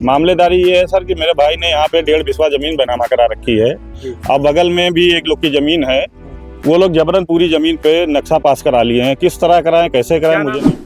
मामलेदारी ये है सर कि मेरे भाई ने यहाँ पे 1.5 बिस्वा जमीन बेनामा करा रखी है। अब बगल में भी एक लोग की जमीन है, वो लोग जबरन पूरी जमीन पे नक्शा पास करा लिए हैं। किस तरह कराएं, कैसे कराएं, मुझे नहीं।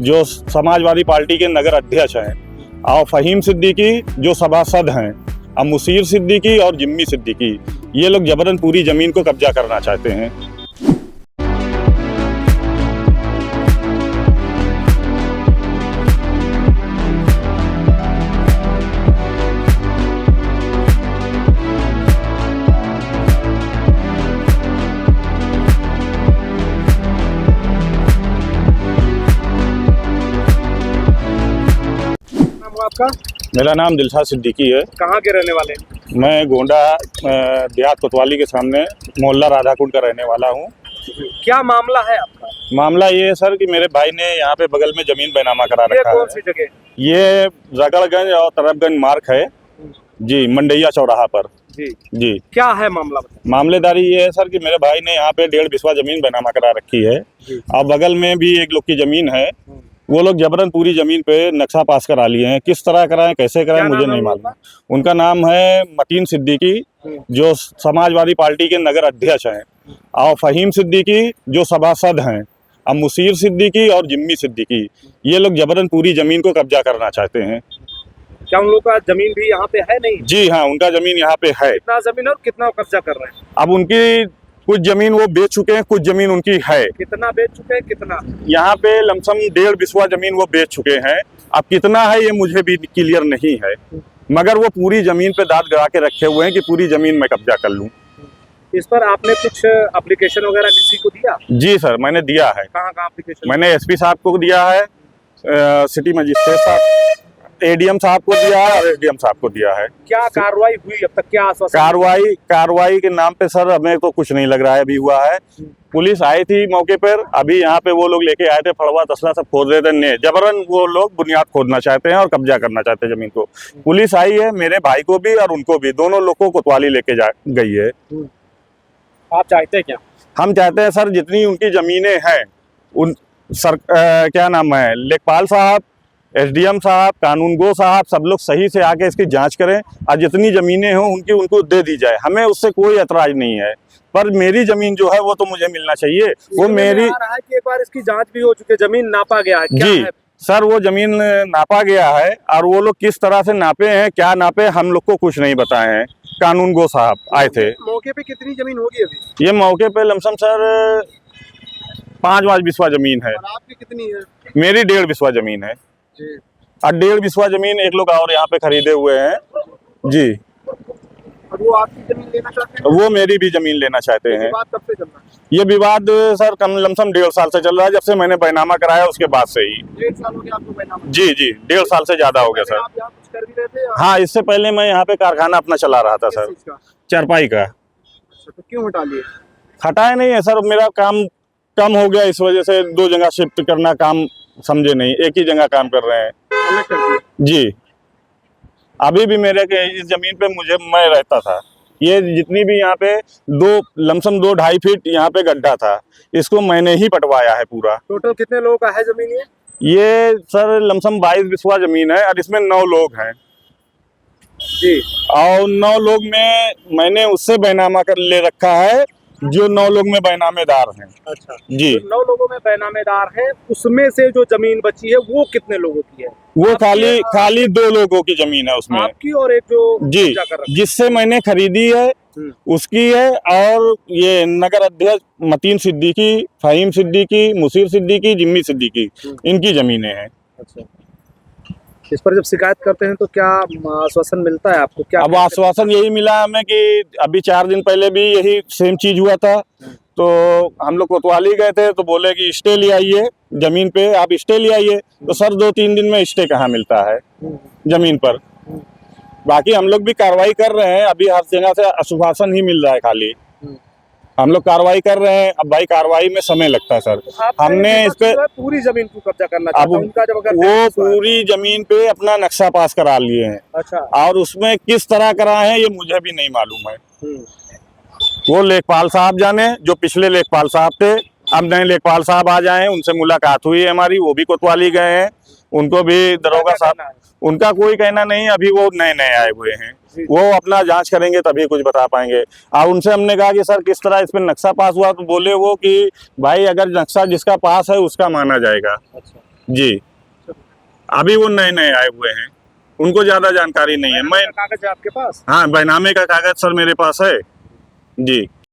जो समाजवादी पार्टी के नगर अध्यक्ष हैं और फहीम सिद्दीकी जो सभासद हैं, अब मुसीर सिद्दीकी और जिम्मी सिद्दीकी, ये लोग जबरन पूरी जमीन को कब्जा करना चाहते हैं। आपका? मेरा नाम दिलशाद सिद्दीकी है। कहाँ के रहने वाले हैं? मैं गोंडा देहात कोतवाली के सामने मोहल्ला राधाकुंड का रहने वाला हूँ। क्या मामला है आपका? मामला ये है सर कि मेरे भाई ने यहाँ पे बगल में जमीन बेनामा करा रखा है। कौन सी जगह? ये रगड़गंज और तरफगंज मार्ग है जी, मंडैया चौराहा पर। जी क्या है मामला? मामलेदारी ये है सर कि मेरे भाई ने यहाँ पे 1.5 बिस्वा जमीन बेनामा करा रखी है। अब बगल में भी एक लोग की जमीन है, वो लोग जबरन पूरी जमीन पे नक्शा पास करा लिए हैं। किस तरह कराएं, कैसे कराएं, मुझे नहीं मालूम। उनका नाम है मतीन सिद्दीकी जो समाजवादी पार्टी के नगर अध्यक्ष हैं, और फहीम सिद्दीकी जो सभासद हैं, अब मुसीर सिद्दीकी और जिम्मी सिद्दीकी, ये लोग जबरन पूरी जमीन को कब्जा करना चाहते हैं। क्या उन लोगों का जमीन भी यहाँ पे है? नहीं जी हाँ, उनका जमीन यहाँ पे है। कितना जमीन और कितना कब्जा कर रहे हैं? अब उनकी कुछ जमीन वो बेच चुके हैं, कुछ जमीन उनकी है। कितना बेच चुके हैं? कितना? यहाँ पे लमसम 1.5 बिस्वा जमीन वो बेच चुके हैं। अब कितना है ये मुझे भी क्लियर नहीं है, मगर वो पूरी जमीन पे दाद गड़ा के रखे हुए हैं कि पूरी जमीन में कब्जा कर लूं। इस पर आपने कुछ एप्लीकेशन वगैरह किसी को दिया? जी सर, मैंने दिया है। कहाँ एप्लीकेशन? मैंने एसपी साहब को दिया है, सिटी मजिस्ट्रेट साहब, एडीएम साहब को दिया है और एसडीएम साहब को दिया है। क्या कार्रवाई हुई अब तक? क्या आश्वासन? कार्रवाई के नाम पे सर हमें तो कुछ नहीं लग रहा है अभी हुआ है। पुलिस आई थी मौके पर, अभी यहाँ पे वो लोग लेके आए थे फड़वा तसला सब खोद रहे थे। जबरन वो लोग बुनियाद खोदना चाहते हैं और कब्जा करना चाहते हैं जमीन को। पुलिस आई है, मेरे भाई को भी और उनको भी, दोनों लोग को कोतवाली लेके जा गई है। आप चाहते हैं क्या? हम चाहते हैं सर जितनी उनकी जमीनें हैं, उन क्या नाम है, लेखपाल साहब, एसडीएम साहब, कानूनगो साहब, सब लोग सही से आके इसकी जांच करें और जितनी जमीनें हों उनकी उनको दे दी जाए। हमें उससे कोई एतराज नहीं है, पर मेरी जमीन जो है वो तो मुझे मिलना चाहिए। वो मेरी रहा है कि एक बार इसकी जांच भी हो चुकी है, जमीन नापा गया है। क्या जी है? सर, वो जमीन नापा गया है और वो लोग किस तरह से नापे हैं, क्या नापे, हम लोग को कुछ नहीं बताए हैं। कानूनगो साहब आए थे। मौके पे कितनी जमीन होगी अभी? ये मौके पे लमसम सर 5 बिस्वा जमीन है। और आपकी कितनी है? मेरी 1.5 बिस्वा जमीन है और 1.5 बिस्वा जमीन एक लोग और यहाँ पे खरीदे हुए हैं जी। और वो आपकी जमीन लेना चाहते हैं? वो मेरी भी जमीन लेना चाहते हैं। विवाद कब से चल रहा है? ये विवाद सर कम लमसम 1.5 साल से चल रहा है, जब से मैंने बैनामा कराया उसके बाद से ही। 1.5 साल हो गया आपको बैनामा? जी 1.5 साल से ज्यादा हो गया सर। आप यहाँ कुछ कर भी रहे थे या? हाँ, इससे पहले मैं यहाँ पे कारखाना अपना चला रहा था सर, चारपाई का। अच्छा, तो क्यों हटा लिए? हटाया नहीं है सर, मेरा काम कम हो गया, इस वजह से 2 जगह शिफ्ट करना काम समझे नहीं, एक ही जगह काम कर रहे हैं जी। अभी भी मेरे के इस जमीन पे मैं रहता था। ये जितनी भी यहाँ पे लमसम 2-2.5 फीट यहाँ पे गड्ढा था, इसको मैंने ही पटवाया है पूरा। टोटल कितने लोगों का है जमीन ये सर लमसम 22 बिस्वा जमीन है और इसमें 9 लोग हैं जी। और 9 लोग में मैंने उससे बैनामा कर ले रखा है जो 9 लोग में बैनामेदार हैं। अच्छा जी, तो 9 लोगों में बैनामेदार हैं, उसमें से जो जमीन बची है वो कितने लोगों की है? वो खाली 2 लोगों की जमीन है उसमें, आपकी और एक जो जी, जिससे मैंने खरीदी है उसकी है, और ये नगर अध्यक्ष मतीन सिद्दीकी, फहीम सिद्दीकी, मुसीर सिद्दीकी, जिम्मी सिद्दीकी, इनकी जमीनें हैं। अच्छा, इस पर जब शिकायत करते हैं तो क्या आश्वासन मिलता है आपको? क्या अब आश्वासन यही मिला हमें कि अभी 4 दिन पहले भी यही सेम चीज हुआ था, तो हम लोग कोतवाली गए थे तो बोले कि स्टे ले आइए जमीन पे, आप स्टे ले आइए। तो सर 2-3 दिन में स्टे कहाँ मिलता है जमीन पर। बाकी हम लोग भी कार्रवाई कर रहे हैं, अभी हर जगह से आश्वासन ही मिल रहा है खाली। हम लोग कार्रवाई कर रहे हैं। अब भाई कार्रवाई में समय लगता है सर। हमने इस पे पूरी जमीन को कब्जा करना अब चाहता है उनका, जब अगर वो पूरी जमीन पे अपना नक्शा पास करा लिए हैं। अच्छा। और उसमें किस तरह कराए हैं ये मुझे भी नहीं मालूम है। हम्म। वो लेखपाल साहब जाने, जो पिछले लेखपाल साहब थे। अब नए लेखपाल साहब आ जाए हैं, उनसे मुलाकात हुई है हमारी, वो भी कोतवाली गए हैं। उनको भी दरोगा साहब, उनका कोई कहना नहीं, अभी वो नए नए आए हुए हैं। वो अपना जांच करेंगे तभी कुछ बता पाएंगे। और उनसे हमने कहा कि सर किस तरह इस पे नक्शा पास हुआ, तो बोले वो कि भाई अगर नक्शा जिसका पास है उसका माना जाएगा। अच्छा। जी, अभी वो नए नए आए हुए हैं, उनको ज्यादा जानकारी नहीं है। मैं कागज है आपके पास? हाँ, बैनामे का कागज सर मेरे पास है जी।